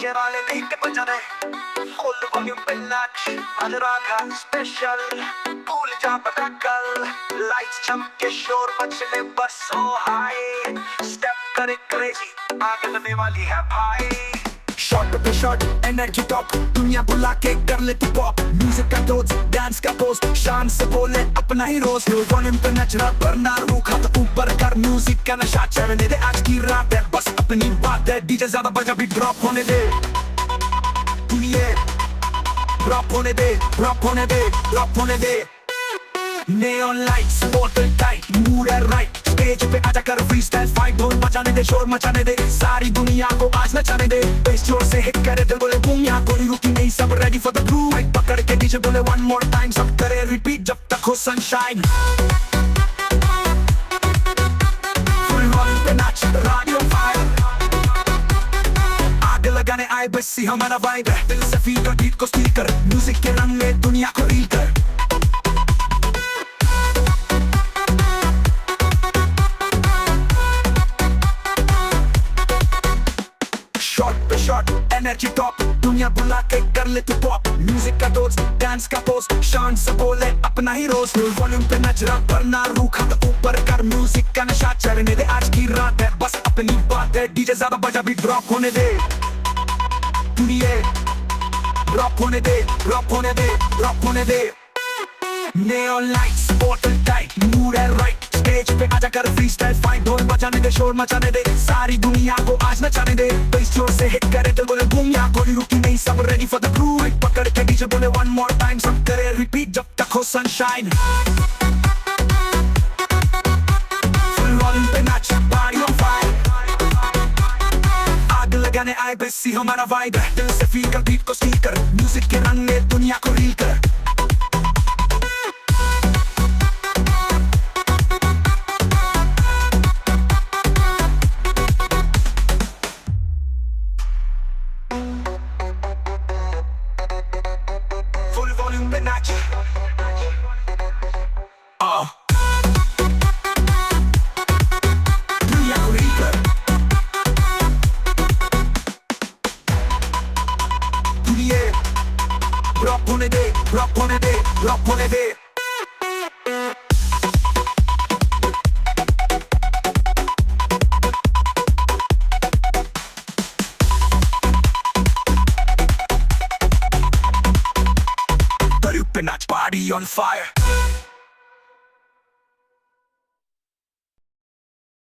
DJ वाले लेके बजा रहे फुल वॉल्यूम पे नाच आज राधा स्पेशल भूल जा पता कल लाइट्स चमके शोर मचले बस सो हाई स्टेप करे क्रेजी आगे लगने वाली है भाई शॉट पे शॉट एनर्जी टॉप दुनिया बुला के कर ले तू पॉप म्यूजिक का डोज डांस का पोज शान से बोले अपना ही रोज वॉल्यूम पे नच रहा वरना रूखा तो ऊपर कर म्यूजिक का नशा चढ़ने दे आज की रात है बस अपनी बात है डीजे ज्यादा बजा भी ड्रॉप होने दे दुनिया ड्रॉप होने दे ड्रॉप होने दे ड्रॉप होने दे Neon lights, bottle tight, mood है right स्टेज पे आजा कर freestyle fight ढोल बजाने दे शोर मचाने दे सारी दुनिया को आज नचाने दे बेस जोर से हिट करे दिल बोले बूम यहाँ कोई रुकी नहीं सब ready for the groove mic पकड़ के डीजे बोले one more time सब करे repeat जब तक हो sunshine full volume पे नाच radio fire आग लगाने आए बस ही हमारा vibe है दिल से feel कर beat को steal कर म्यूजिक के रंग में दुनिया को रील कर शॉट एनर्जी टॉप दुनिया बुला के कर ले तू पॉप म्यूजिक का डोज डांस का पोज शान से बोले अपना ही रोज वॉल्यूम पे नच रहा वरना रूखा तो ऊपर कर म्यूजिक का नशा चढ़ने दे आज की रात है बस अपनी बात है डीजे ज्यादा बजा भी ड्रॉप होने दे दुनिया ड्रॉप होने दे ड्रॉप होने दे ड्रॉप होने दे Neon lights, bottle tight, mood है right स्टेज पे आजा कर freestyle fight ढोल बजाने दे शोर मचाने दे सारी दुनिया को आज नचाने दे बेस जोर से हिट करे दिल बोले बूम यहाँ कोई रुकी नहीं सब ready for the groove mic पकड़ के डीजे बोले one more time सब करे repeat जब तक हो sunshine full volume पे नाच body on fire आग लगाने आए बस ही हमारा vibe है दिल से feel कर beat को steal कर म्यूजिक के रंग में दुनिया को रील कर Natch. Dunia ko reaper. Dunia drop होने दे drop होने दे drop होने दे Natch body on fire